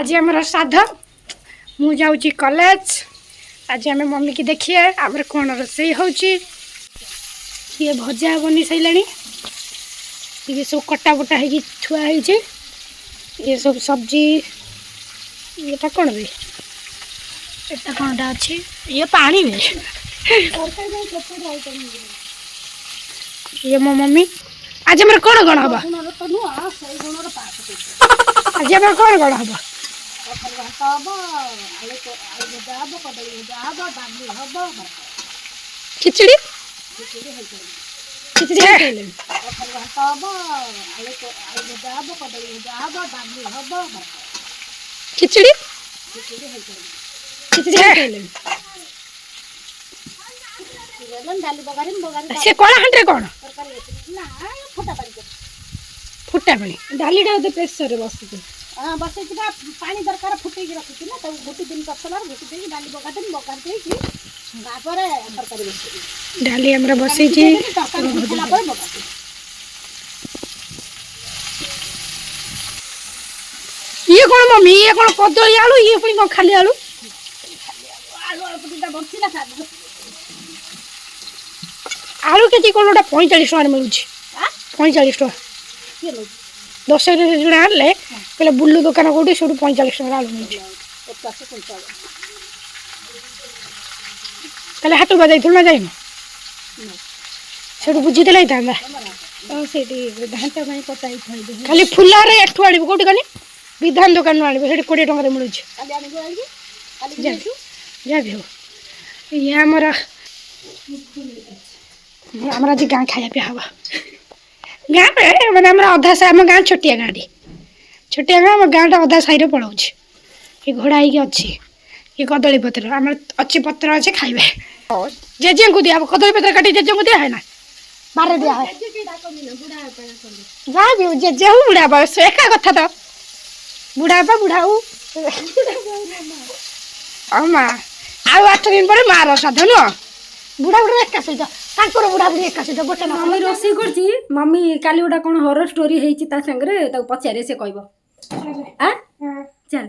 आज आम श्राद्ध मु जाऊँगी कॉलेज। आज आम मम्मी की देखिए आमर कौन रोसई होची। ये भजा बनी सारे ये सब कटा बटा है थुआ है ये सब सब्जी ये कौन बे एटा कौन अच्छी ये पानी में ये मो मम्मी आज आम कौन कौन हम आज आम कौन कौन हम खिचड़ी खिचड़ी खिचड़ी खिचड़ी से कौन हांड्रे कौन फुटा पानी डालीटा प्रेसर बस बस पानी दरकार फुटे रखी ना तब गोटे दिन तसला गोटे दिन डाली बगाते बगाते तरकारी बस डाली हमरा बसई ये कौन मम्मी ये कौन कदली आलू ये पुणी कौन खाली आलू आलू के कौन गोटा 45 टका मिलूँ 45 टका 10 जन आने कहले बुल्लू दुकान कौटे सब 45 टका आलू मिलूँ कहले हाट बजा ना जाइन से बुझीदे था खाली फुलार एठू आड़ कौटी कनी विधान दुकान आने 20 टकर मिलूँ जहाँ भी हो ये आमर आज गाँ खाया पिया हम गाँ पे मैंने अधा सा आम गाँ छोटिया गाँटी छोटिया गाँ आम गाँटा अधा साइड पड़ाऊँ ये घोड़ा हो अच्छी ये कदली पत्र आम अच्छी पत्र अच्छे खाइबे जेजे को दिया कदली पत्र काटी जेजे को दिया है ना बारे दिया है जहाँ भी जेजे हूँ बुढ़ा बयस एका कथा तो बुढ़ा बा बुढ़ा माँ आउ 8 दिन पर मार श्राद्ध नुह बुढ़ा बुढ़ा एका सहित बुढ़ा बुढ़ी एका सहित गोटे मम्मी रोषे कर मम्मी काली गोटा कौन हरर स्टोरी होती सागर पचारे से कह चल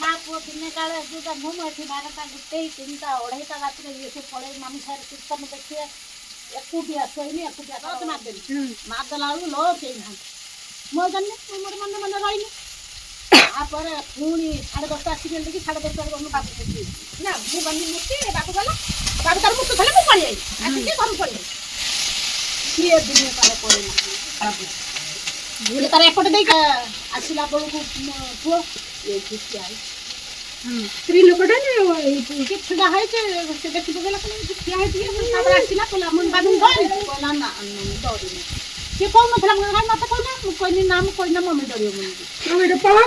माँ पुओ दिन काले जो मुझे 12टा 3टा 2:30 रात से पड़े मामी सारे कीर्तन देखिए एकुटिया शोनी एकुटिया मारदेला लो के मो जानी मोर मन मन रही पुणी 10:30 आसिक देखिए 10:30 गलु बाबू ना मुझे गली मुझे बाबू गला बाबू तार मुझे थले मुझे पड़े आसिक घर पड़े किए दिन काले पड़े तार एपटे देख आसला बेलू पुओ स्त्री लोकटा छुड़ा है देखी देला ठिया है आसला कहला मन बाबू कहला ना डर ये कौन मतलब ना तो कहना कोई नाम कोई ना मम्मी डरियो मुझे पहर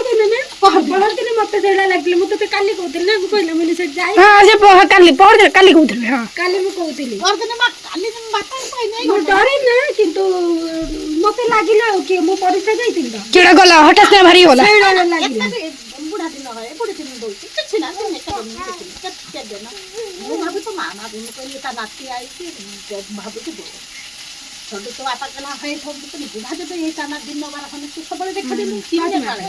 दिन मत देला लागले मु तो काली कहतली ना कहला मुनि से जाई हां जे काली पहर काली कहतली हां काली मु कहतली पहर दिन मा काली दिन बात कोई नहीं मु डरे ना किंतु मते लागिला कि मु परीक्षा जाईतिन तो केड़ा गला हठात ना भारी होला लागिला बुढ़ा दिन है बुढ़ी दिन दोई किछ ना दिन के देना मु भाबु तो मामा दिन कहली ता नाती आई कि भाबु के छोटे तो आपा कला है सब तो बुढ़ा जब ये काना दिन बार हम तो सब देख दिन 3 दिन काले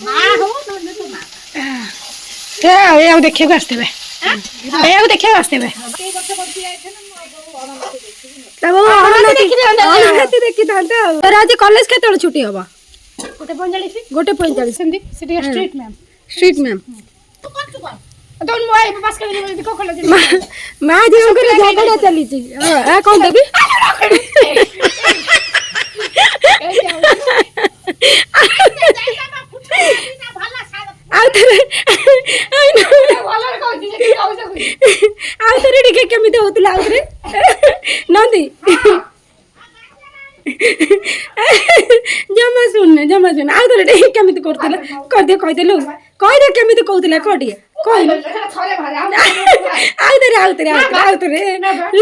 मां हो न तो मां ए देखिए आसते बे ए देखिए आसते बे के वर्ष करती आए थे ना तब अनति देखि थांता तर आज कॉलेज केतळ छुट्टी होबा गोटे 45 गोटे 45 सेंदी सिटी स्ट्रीट मैम तू कर तू कर तो मोबाइल पास कर को खोल दे मां जी ओकरे झगड़ा चली छी आ कौन देबी केमिति होतला आउरे नंदी जमा सुन आ तो रे केमिति करतला कर दे कह देलु कह दे केमिति कहतला कह दे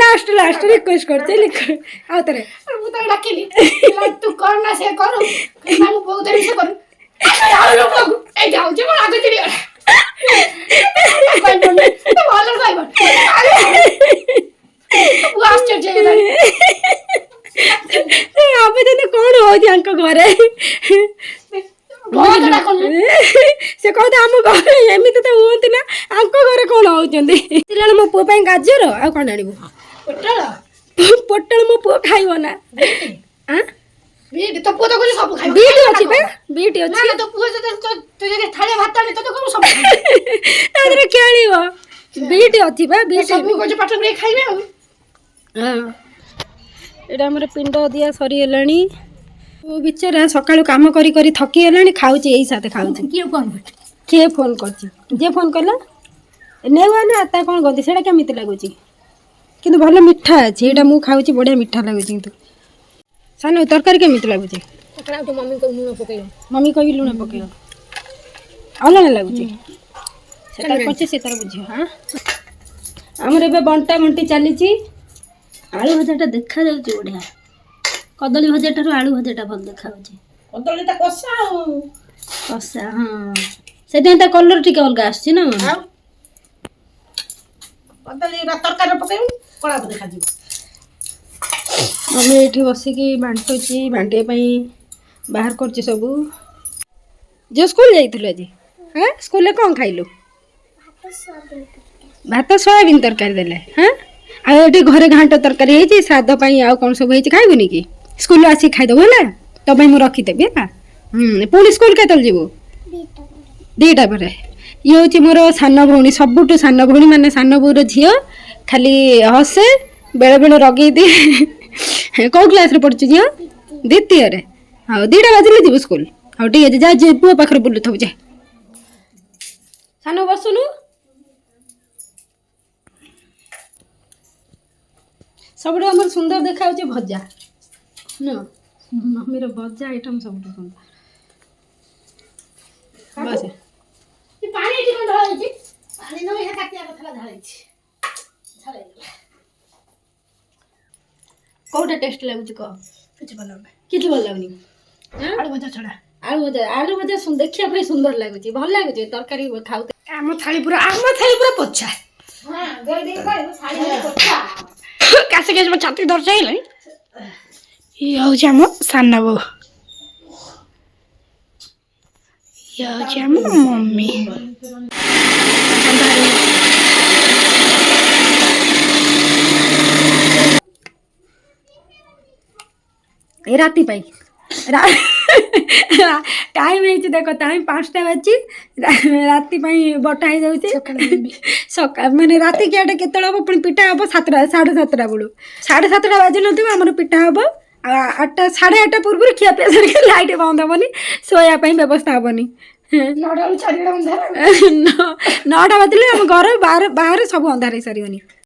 लास्ट रिक्वेस्ट करते लिख आउतरे मु तो डाकिली तू कर ना से करू हम बहुत देर से करू ए जाऊ जे मन आगे चली कोई बोल तो वाला कोई बोल वो आश्चर्य है आप जने कौन हो जांको घरे ସେ କହୁଥା ଆମ ଘରେ ଏମିତି ତ ହୁଅନ୍ତି ନା ଆଙ୍କ ଘରେ କ'ଣ ହଉଛନ୍ତି। ମୋ ପୁଅ ପାଇଁ ଗାଜର ଆଉ କ'ଣ ଆଣିବୁ? ପୋଟଳ ମୋ ପୁଅ ଖାଇବ ନା। ବିଟ୍ ତୋ ପୁଅ ତ କହୁଛି ସବୁ ଖାଇବ। ବିଟ୍ ଅଛି ବା, ବିଟ୍ ଅଛି। ନା ତୋ ପୁଅ ତୁ ଯଦି ଥାଳିଆ ଭାତ ଆଣି ତୋତେ କହିବୁ ସବୁ ଖାଇବ। ତାଦେହରେ ଖେଳିବ। ବିଟ୍ ଅଛି ବା, ବିଟ୍ ସବୁ କହୁଛି ପାଠ ପଢ଼ି ଖାଇବେ ଆଉ। ହଁ ଏଇଟା ଆମର ପିଣ୍ଡ ଦିଆ ସରିଗଲାଣି। ବିଚାରା ସକାଳୁ କାମ କରି କରି ଥକି ଗଲାଣି, ଖାଉଛି ଏଇ ସାଥେ ଖାଉଛି। କିଏ ଫୋନ୍ କରୁଛି? ଯିଏ ଫୋନ୍ କଲା ନେଉଆ ନା ତା କ'ଣ ଗନ୍ତି ସେଇଟା କେମିତି ଲାଗୁଛି? କିନ୍ତୁ ଭଲ ମିଠା ଅଛି, ଏଇଟା ମୁଁ ଖାଉଛି ବଢ଼ିଆ ମିଠା ଲାଗୁଛି। କିନ୍ତୁ ସାନ ତରକାରୀ କେମିତି ଲାଗୁଛି? ମମି କହିବି ଲୁଣ ପକେଇବ, ଅଲଣା ଲାଗୁଛି। ସେଟା କରୁଛି ସେ ତାର ବୁଝିବ। ହଁ ଆମର ଏବେ ବଣ୍ଟା ବଣ୍ଟି ଚାଲିଛି। ଆଳୁ ଭଜାଟା ଦେଖାଯାଉଛି ବଢ଼ିଆ। କଦଳୀ ଭଜା ଠାରୁ ଆଳୁ ଭଜାଟା ଭଲ ଦେଖାଯାଉଛି। କଦଳୀଟା କଷା ଆଉ କଷା, ହଁ ସେଥିପାଇଁ ତା କଲର୍ ଟିକେ ଅଲଗା ଆସୁଛି ନା। କଦଳୀ ତରକାରୀ ପକେଇବୁ କଳା ଦେଖାଯିବ। ଆମେ ଏଇଠି ବସିକି ବାଣ୍ଟୁଛି, ବାଣ୍ଟିବା ପାଇଁ ବାହାର କରୁଛି ସବୁ। ଯେଉଁ ସ୍କୁଲ ଯାଇଥିଲୁ ଆଜି? ହଁ ସ୍କୁଲରେ କ'ଣ ଖାଇଲୁ? ଭାତ ସୋୟାବିନ୍ ତରକାରୀ ଦେଲେ। ହଁ ଆଉ ଏଠି ଘରେ ଘାଣ୍ଟ ତରକାରୀ ହେଇଛି, ଶ୍ରାଦ୍ଧ ପାଇଁ ଆଉ କ'ଣ ସବୁ ହେଇଛି, ଖାଇବୁନି କି? ସ୍କୁଲରୁ ଆସିକି ଖାଇଦେବୁ ହେଲା, ତୋ ପାଇଁ ମୁଁ ରଖିଦେବି ହେଲା। ପୁଣି ସ୍କୁଲ କେତେବେଳେ ଯିବୁ? 2ଟା ପରେ। ଇଏ ହେଉଛି ମୋର ସାନ ଭଉଣୀ, ସବୁଠୁ ସାନ ଭଉଣୀ, ମାନେ ସାନ ବୋଉର ଝିଅ। ଖାଲି ହସେ, ବେଳେବେଳେ ରଗେଇ ଦିଏ। କେଉଁ କ୍ଲାସ୍ରେ ପଢ଼ୁଛୁ ଝିଅ? 2ତୀୟରେ। ହଉ 2ଟା ବାଜିଲେ ଯିବୁ ସ୍କୁଲ। ହଉ ଠିକ୍ ଅଛି, ଯା ପୁଅ ପାଖରେ ବୁଲୁଥିବୁ ଯା। ସାନ ବସୁନୁ। ସବୁଠୁ ଆମର ସୁନ୍ଦର ଦେଖାଯାଉଛି ଭଜା ନା, ମମିର ଭଜା ଆଇଟମ୍ ସବୁଠୁ ସୁନ୍ଦର। ବସ ପାଣି ଏଠି କ'ଣ ଢଳା ହେଇଛି? ପାଣି ନୁହେଁ, ଏହା ତାଟିଆ କଥା ଢଳା ହେଇଛି। କୋଉଟା ଟେଷ୍ଟ ଲାଗୁଛି କହ? କିଛି ଭଲ ଲାଗୁନି। କିଛି ଭଲ ଲାଗୁନି। ଆଳୁ ଭଜା ଛଡ଼ା। ଆଳୁ ଭଜା ଦେଖିବା ପାଇଁ ସୁନ୍ଦର ଲାଗୁଛି, ଭଲ ଲାଗୁଛି। ତରକାରୀ ଖାଉ ଆମ ଥାଳି ପୁରା ପୋଛା। କାଶି କାଶି ମୋ ଛାତି ଦର୍ଜ ହେଇଗଲାଣି। ଇଏ ହେଉଛି ଆମ ସାନ ବୋଉ, ଇଏ ହେଉଛି ଆମ ମମି। ଏ ରାତି ପାଇଁ ଟାଇମ୍ ହେଇଛି ଦେଖ, ଟାଇମ୍ 5ଟା ବାଜିଛି। ରାତି ପାଇଁ ବଟା ହେଇଯାଉଛି। ମାନେ ରାତି କିଆଟା କେତେବେଳେ ହବ? ପୁଣି ପିଠା ହବ 7ଟା 7:30 ବେଳୁ। 7:30 ବାଜି ନଥିବ ଆମର ପିଠା ହବ। ଆଉ 8ଟା 8:30 ପୂର୍ବରୁ ଖିଆ ପିଆ ସରିକି ଲାଇଟ୍ ବନ୍ଦ ହବନି, ଶୋଇବା ପାଇଁ ବ୍ୟବସ୍ଥା ହବନି। 9ଟା ବାଜିଲେ ଆମ ଘର ବାହାରେ ସବୁ ଅନ୍ଧାର ହେଇ ସାରିବନି।